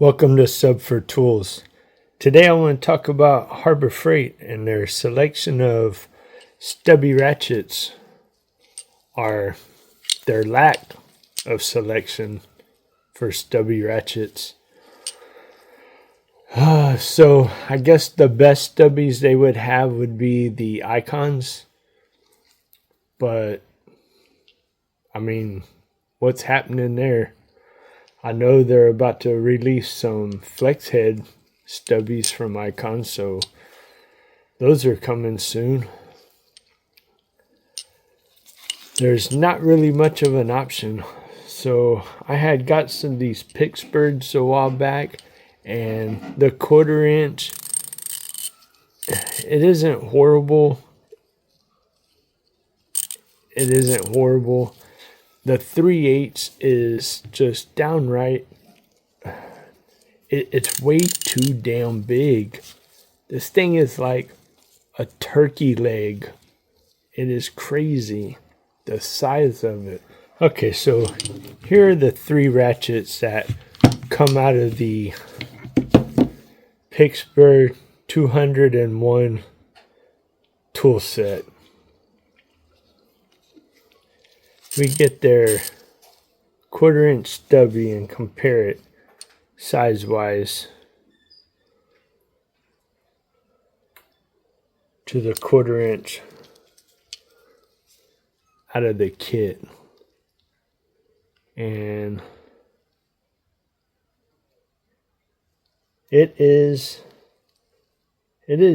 Welcome to SubForTools. Today I want to talk about Harbor Freight and their selection of stubby ratchets, or their lack of selection for stubby ratchets. So I guess the best stubbies they would have would be the icons, but I mean, what's happening there? I know they're about to release some flex head stubbies from Icon, so those are coming soon. There's not really much of an option. So I had got some of these Pittsburghs a while back, and the 1/4 inch, it isn't horrible. It isn't horrible. The 3/8 is just downright, it's way too damn big. This thing is like a turkey leg. It is crazy, the size of it. Okay, so here are the 3 ratchets that come out of the Pittsburgh 201 tool set. We get their 1/4 inch stubby and compare it size wise to the 1/4 inch out of the kit, and it is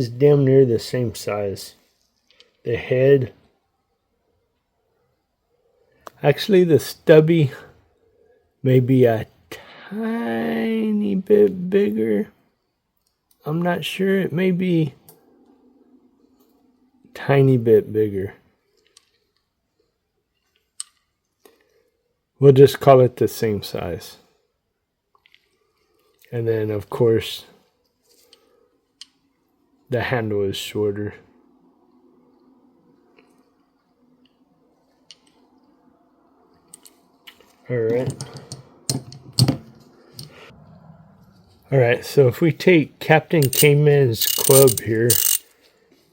damn near the same size. The head, actually, the stubby may be a tiny bit bigger. I'm not sure. It may be a tiny bit bigger. We'll just call it the same size. And then, of course, the handle is shorter. Alright, so if we take Captain K-Man's club here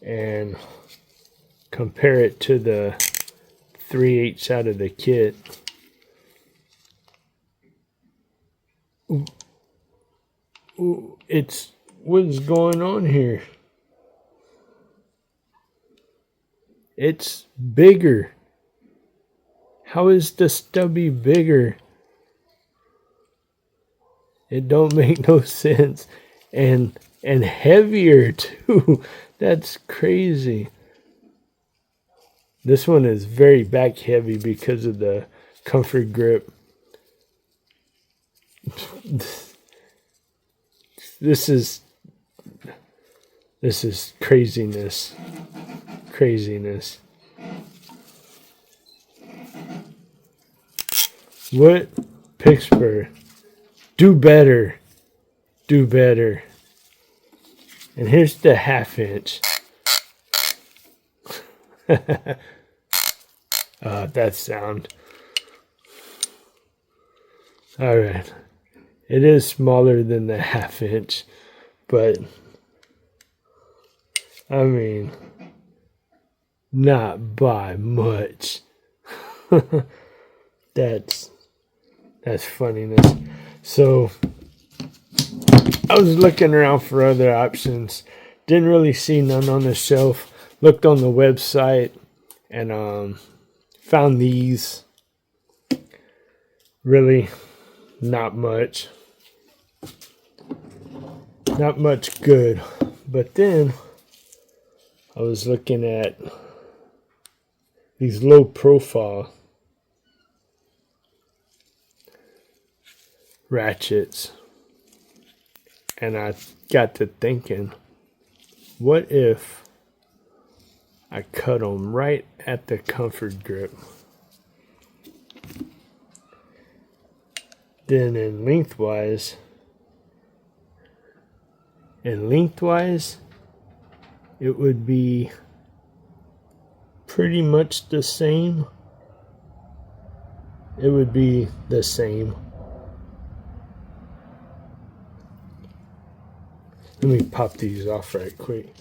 and compare it to the 3/8 out of the kit, it's what's going on here? It's bigger. How is the stubby bigger? It don't make no sense. And heavier too. That's crazy. This one is very back heavy because of the comfort grip. This is craziness. Craziness. What? Pittsburgh, do better. Do better. And here's the 1/2 inch. That sound. Alright. It is smaller than the 1/2 inch, but I mean, not by much. That's funniness. So I was looking around for other options. Didn't really see none on the shelf. Looked on the website and found these. Really not much. Not much good. But then I was looking at these low profile ratchets, and I got to thinking, what if I cut them right at the comfort grip? Then in lengthwise, it would be pretty much the same. It would be the same. Let me pop these off right quick.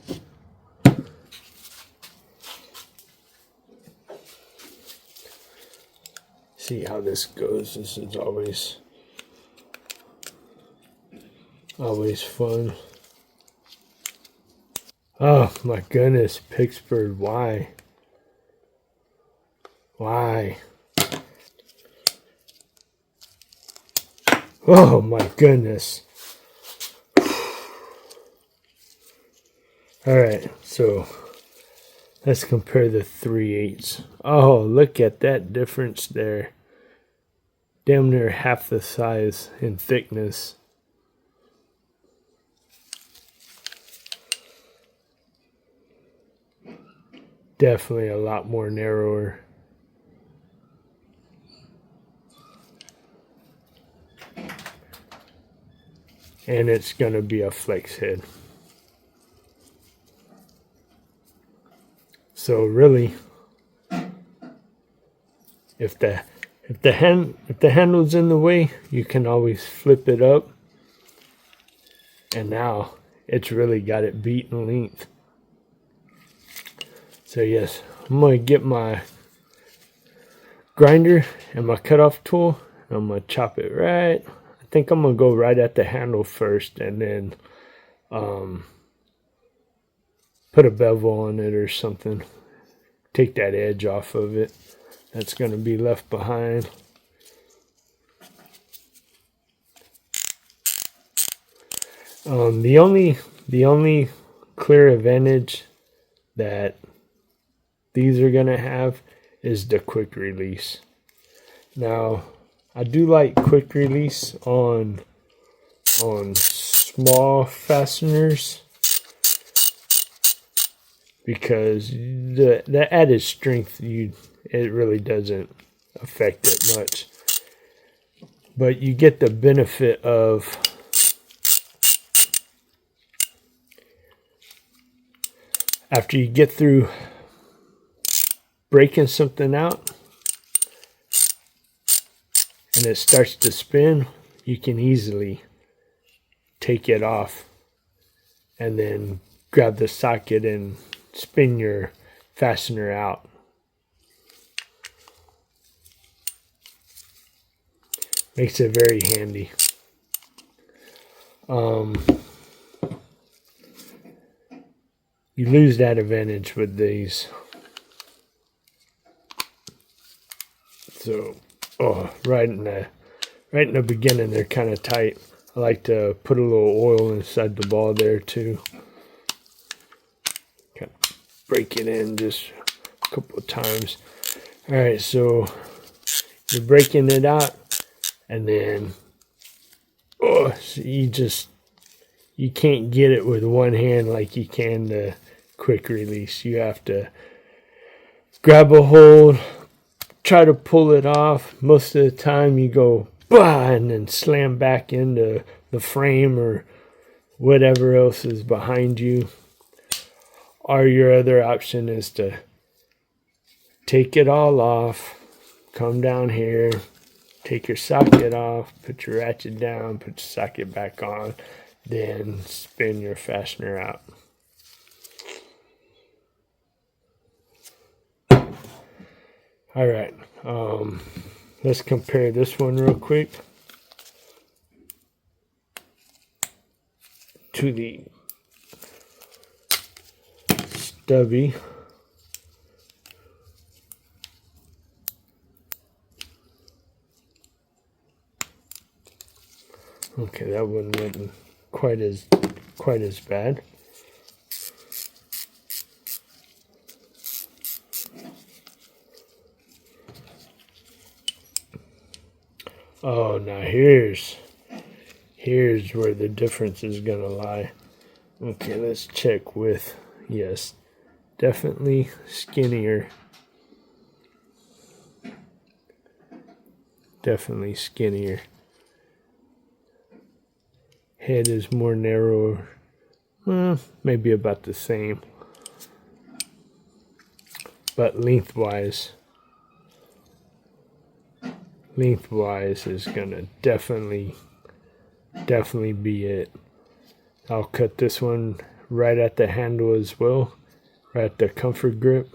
See how this goes. This is always fun. Oh my goodness, Pittsburgh, why? Why? Oh my goodness. Alright, so let's compare the 3/8. Oh, look at that difference there. Damn near half the size in thickness. Definitely a lot more narrower. And it's going to be a flex head. So really, if the handle's in the way, you can always flip it up. And now it's really got it beat in length. So yes, I'm going to get my grinder and my cutoff tool. I'm going to chop it right. I think I'm going to go right at the handle first and then put a bevel on it or something. Take that edge off of it. That's going to be left behind. The only clear advantage that these are going to have is the quick release. Now, I do like quick release on small fasteners because the added strength, it really doesn't affect it much. But you get the benefit of after you get through breaking something out and it starts to spin, you can easily take it off and then grab the socket and spin your fastener out. Makes it very handy. You lose that advantage with these. So, right in the beginning, they're kind of tight. I like to put a little oil inside the ball there too. Kind of break it in just a couple of times. All right, so you're breaking it out, and then so you can't get it with one hand like you can the quick release. You have to grab a hold, try to pull it off. Most of the time you go bah, and then slam back into the frame or whatever else is behind you. Or your other option is to take it all off, come down here, take your socket off, put your ratchet down, put your socket back on, then spin your fastener out. All right, let's compare this one real quick to the Stubby. Okay, that one wasn't quite as bad. Oh, now here's where the difference is gonna lie. Okay, let's check with, yes, definitely skinnier. Definitely skinnier. Head is more narrower. Maybe about the same. But lengthwise is gonna definitely be it. I'll cut this one right at the handle as well, right at the comfort grip,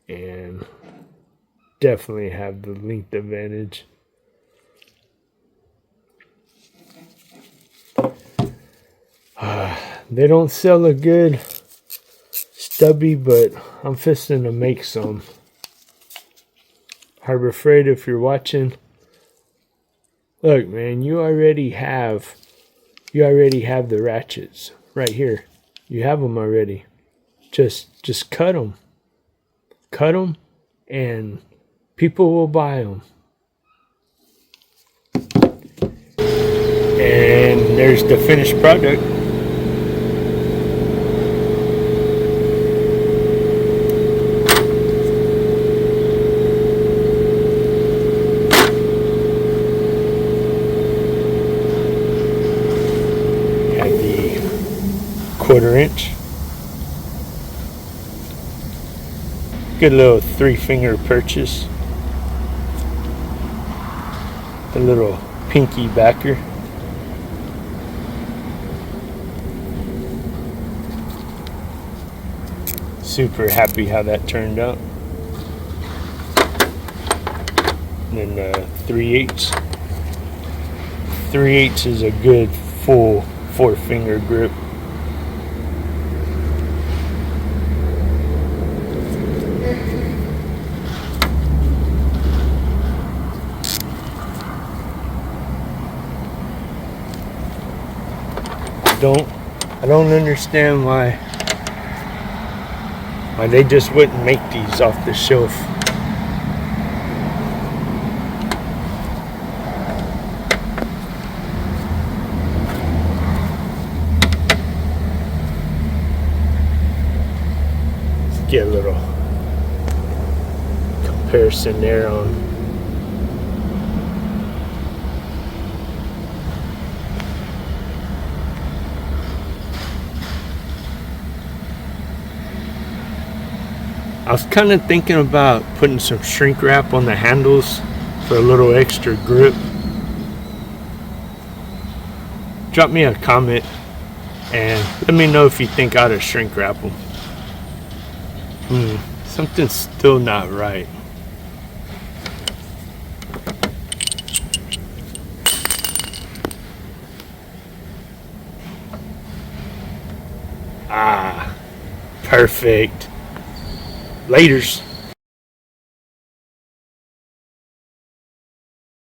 and definitely have the length advantage. They don't sell a good stubby, but I'm fisting to make some. Harbor Freight, if you're watching, look, man, you already have the ratchets right here. You have them already. Just cut them, and people will buy them. And there's the finished product. Have the 1/4 inch. Good little 3-finger purchase. A little pinky backer. Super happy how that turned out. And then 3/8. 3/8 is a good full 4-finger grip. I don't understand why they just wouldn't make these off the shelf. Let's get a little comparison there on. I was kind of thinking about putting some shrink wrap on the handles for a little extra grip. Drop me a comment and let me know if you think I ought to shrink wrap them. Something's still not right. Perfect. Laters.